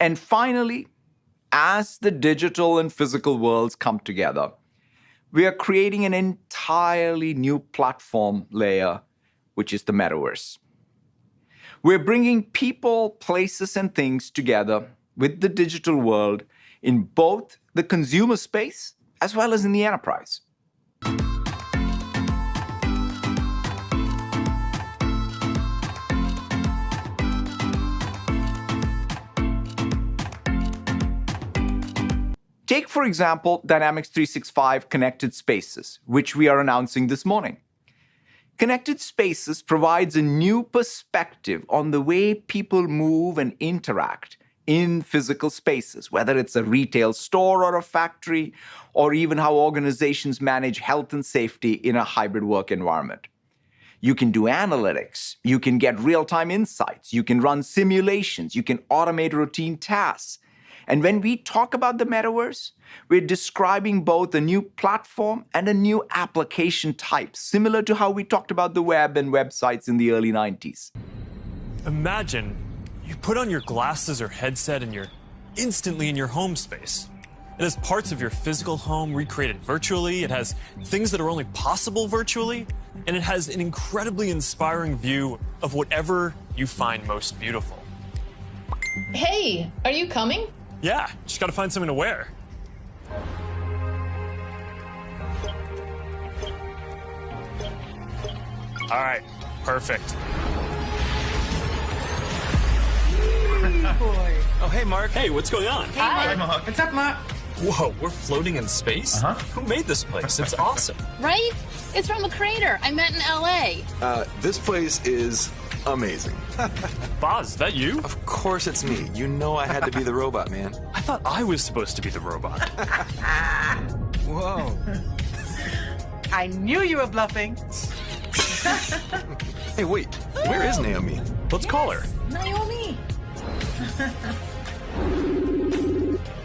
And finally, as the digital and physical worlds come together, we are creating an entirely new platform layer, which is the metaverse. We're bringing people, places, and things together with the digital world in both the consumer space as well as in the enterprise. Take, for example, Dynamics 365 Connected Spaces, which we are announcing this morning. Connected Spaces provides a new perspective on the way people move and interact in physical spaces, whether it's a retail store or a factory, or even how organizations manage health and safety in a hybrid work environment. You can do analytics, you can get real-time insights, you can run simulations, you can automate routine tasks. And when we talk about the metaverse, we're describing both a new platform and a new application type, similar to how we talked about the web and websites in the early 90s. Imagine you put on your glasses or headset and you're instantly in your home space. It has parts of your physical home recreated virtually, it has things that are only possible virtually, and it has an incredibly inspiring view of whatever you find most beautiful. Hey, are you coming? Yeah, just gotta find something to wear. All right, perfect. Oh, hey, Mark. Hey, what's going on? Hi. What's up, Mark? Whoa, we're floating in space? Who made this place? It's awesome. Right? It's from a crater I met in LA. This place is amazing. Boz, is that you? Of course it's me. You know I had to be the robot, man. I thought I was supposed to be the robot. Whoa. I knew you were bluffing. Hey, wait. Where is Naomi? Let's call her. Naomi.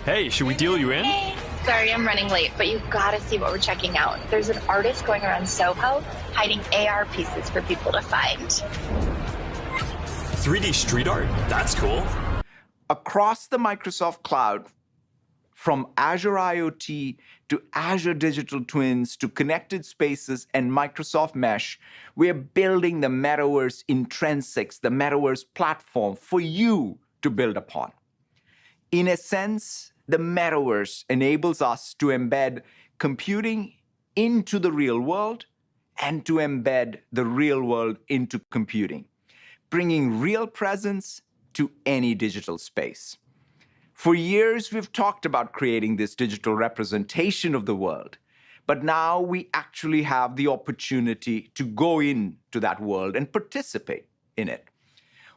Hey, should we deal you in? Hey, sorry I'm running late, but you've got to see what we're checking out. There's an artist going around Soho hiding AR pieces for people to find. 3D street art? That's cool. Across the Microsoft Cloud, from Azure IoT to Azure Digital Twins to Connected Spaces and Microsoft Mesh, we're building the Metaverse intrinsics, the Metaverse platform for you to build upon. In a sense, the Metaverse enables us to embed computing into the real world and to embed the real world into computing, bringing real presence to any digital space. For years, we've talked about creating this digital representation of the world, but now we actually have the opportunity to go into that world and participate in it.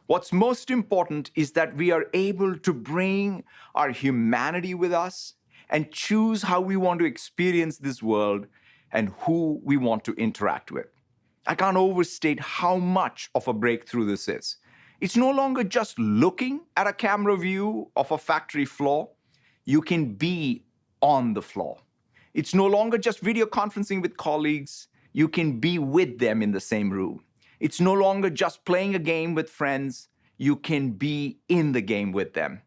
What's most important is that we are able to bring our humanity with us and choose how we want to experience this world and who we want to interact with. I can't overstate how much of a breakthrough this is. It's no longer just looking at a camera view of a factory floor. You can be on the floor. It's no longer just video conferencing with colleagues. You can be with them in the same room. It's no longer just playing a game with friends. You can be in the game with them.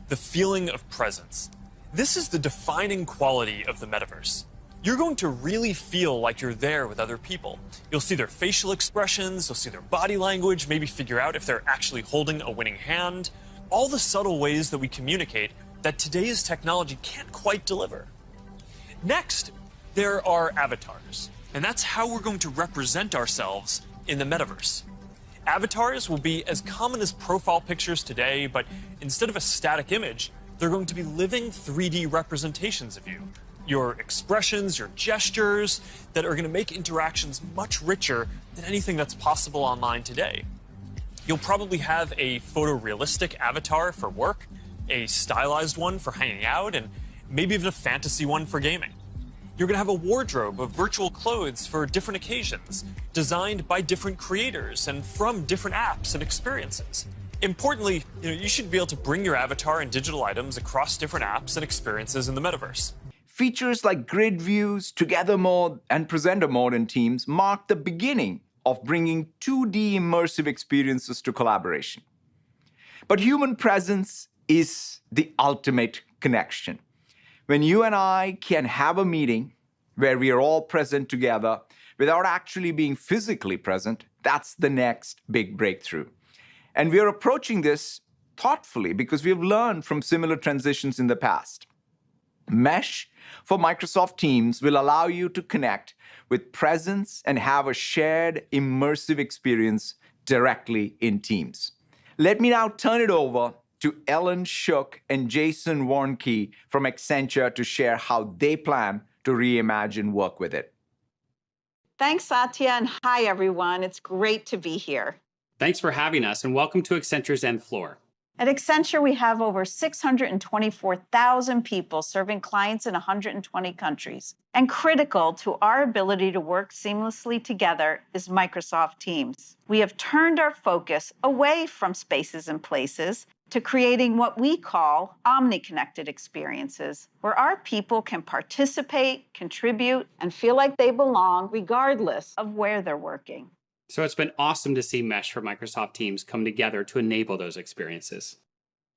The feeling of presence. This is the defining quality of the metaverse. You're going to really feel like you're there with other people. You'll see their facial expressions, you'll see their body language, maybe figure out if they're actually holding a winning hand. All the subtle ways that we communicate that today's technology can't quite deliver. Next, there are avatars. And that's how we're going to represent ourselves in the metaverse. Avatars will be as common as profile pictures today, but instead of a static image, they're going to be living 3D representations of you. Your expressions, your gestures, that are going to make interactions much richer than anything that's possible online today. You'll probably have a photorealistic avatar for work, a stylized one for hanging out, and maybe even a fantasy one for gaming. You're going to have a wardrobe of virtual clothes for different occasions, designed by different creators and from different apps and experiences. Importantly, you should be able to bring your avatar and digital items across different apps and experiences in the metaverse. Features like grid views, together mode, and presenter mode in Teams mark the beginning of bringing 2D immersive experiences to collaboration. But human presence is the ultimate connection. When you and I can have a meeting where we are all present together without actually being physically present, that's the next big breakthrough. And we are approaching this thoughtfully because we have learned from similar transitions in the past. Mesh for Microsoft Teams will allow you to connect with presence and have a shared immersive experience directly in Teams. Let me now turn it over to Ellen Shook and Jason Warnke from Accenture to share how they plan to reimagine work with it. Thanks, Satya, and hi, everyone. It's great to be here. Thanks for having us, and welcome to Accenture's Nth Floor. At Accenture, we have over 624,000 people serving clients in 120 countries. And critical to our ability to work seamlessly together is Microsoft Teams. We have turned our focus away from spaces and places to creating what we call omni-connected experiences, where our people can participate, contribute, and feel like they belong regardless of where they're working. So it's been awesome to see Mesh for Microsoft Teams come together to enable those experiences.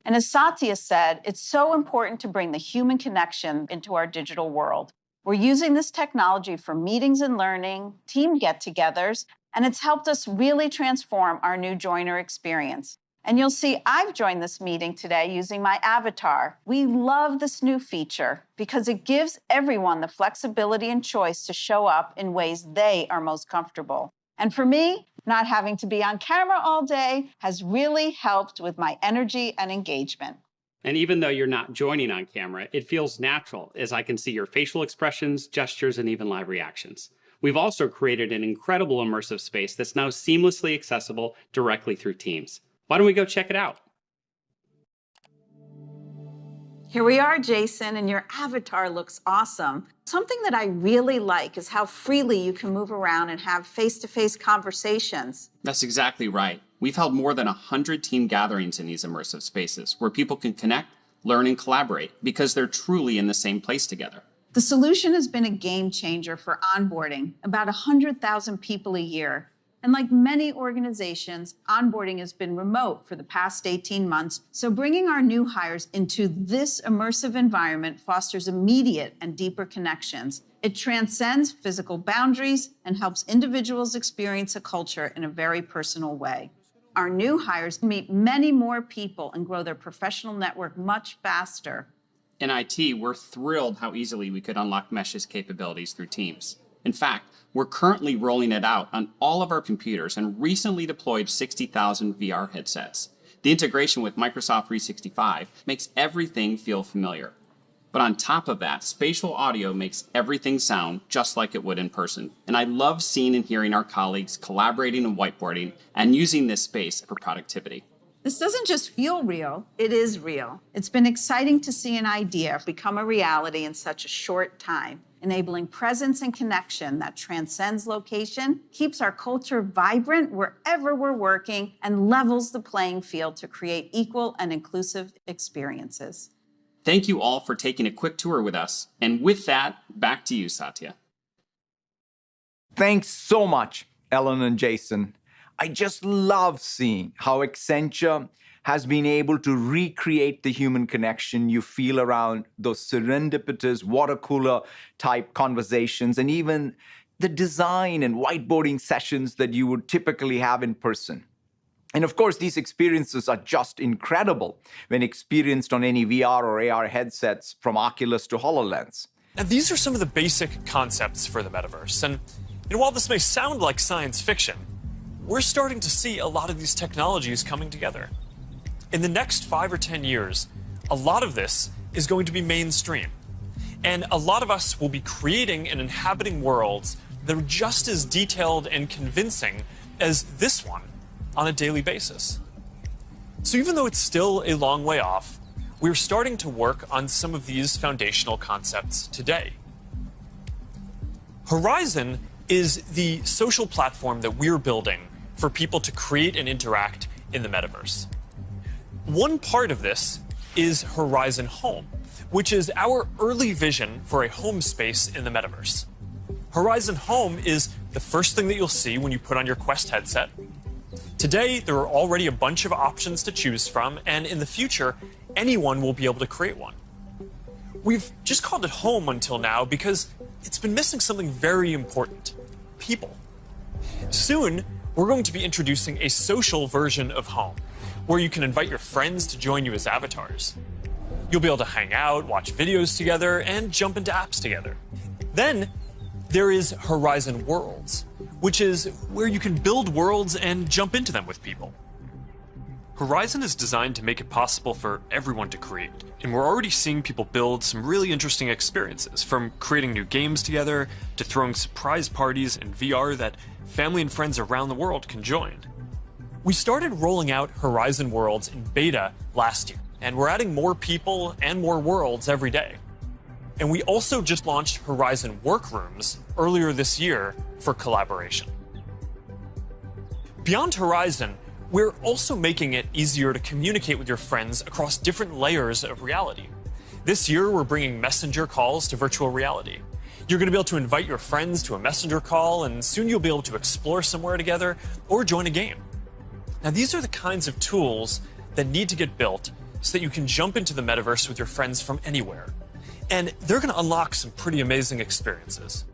And as Satya said, it's so important to bring the human connection into our digital world. We're using this technology for meetings and learning, team get-togethers, and it's helped us really transform our new joiner experience. And you'll see I've joined this meeting today using my avatar. We love this new feature because it gives everyone the flexibility and choice to show up in ways they are most comfortable. And for me, not having to be on camera all day has really helped with my energy and engagement. And even though you're not joining on camera, it feels natural as I can see your facial expressions, gestures, and even live reactions. We've also created an incredible immersive space that's now seamlessly accessible directly through Teams. Why don't we go check it out? Here we are, Jason, and your avatar looks awesome. Something that I really like is how freely you can move around and have face-to-face conversations. That's exactly right. We've held more than 100 team gatherings in these immersive spaces where people can connect, learn, and collaborate because they're truly in the same place together. The solution has been a game changer for onboarding about 100,000 people a year. And like many organizations, onboarding has been remote for the past 18 months. So bringing our new hires into this immersive environment fosters immediate and deeper connections. It transcends physical boundaries and helps individuals experience a culture in a very personal way. Our new hires meet many more people and grow their professional network much faster. In IT, we're thrilled how easily we could unlock Mesh's capabilities through Teams. In fact, we're currently rolling it out on all of our computers and recently deployed 60,000 VR headsets. The integration with Microsoft 365 makes everything feel familiar. But on top of that, spatial audio makes everything sound just like it would in person. And I love seeing and hearing our colleagues collaborating and whiteboarding and using this space for productivity. This doesn't just feel real, it is real. It's been exciting to see an idea become a reality in such a short time, enabling presence and connection that transcends location, keeps our culture vibrant wherever we're working, and levels the playing field to create equal and inclusive experiences. Thank you all for taking a quick tour with us. And with that, back to you, Satya. Thanks so much, Ellen and Jason. I just love seeing how Accenture has been able to recreate the human connection you feel around those serendipitous water cooler type conversations and even the design and whiteboarding sessions that you would typically have in person. And of course, these experiences are just incredible when experienced on any VR or AR headsets from Oculus to HoloLens. And these are some of the basic concepts for the metaverse. And while this may sound like science fiction, we're starting to see a lot of these technologies coming together. In the next 5 or 10 years, a lot of this is going to be mainstream. And a lot of us will be creating and inhabiting worlds that are just as detailed and convincing as this one on a daily basis. So even though it's still a long way off, we're starting to work on some of these foundational concepts today. Horizon is the social platform that we're building for people to create and interact in the metaverse. One part of this is Horizon Home, which is our early vision for a home space in the metaverse. Horizon Home is the first thing that you'll see when you put on your Quest headset. Today, there are already a bunch of options to choose from, and in the future, anyone will be able to create one. We've just called it home until now because it's been missing something very important: people. Soon, we're going to be introducing a social version of home, where you can invite your friends to join you as avatars. You'll be able to hang out, watch videos together, and jump into apps together. Then, there is Horizon Worlds, which is where you can build worlds and jump into them with people. Horizon is designed to make it possible for everyone to create, and we're already seeing people build some really interesting experiences, from creating new games together to throwing surprise parties in VR that family and friends around the world can join. We started rolling out Horizon Worlds in beta last year, and we're adding more people and more worlds every day. And we also just launched Horizon Workrooms earlier this year for collaboration. Beyond Horizon, we're also making it easier to communicate with your friends across different layers of reality. This year, we're bringing messenger calls to virtual reality. You're going to be able to invite your friends to a messenger call, and soon you'll be able to explore somewhere together or join a game. Now, these are the kinds of tools that need to get built so that you can jump into the metaverse with your friends from anywhere. And they're going to unlock some pretty amazing experiences.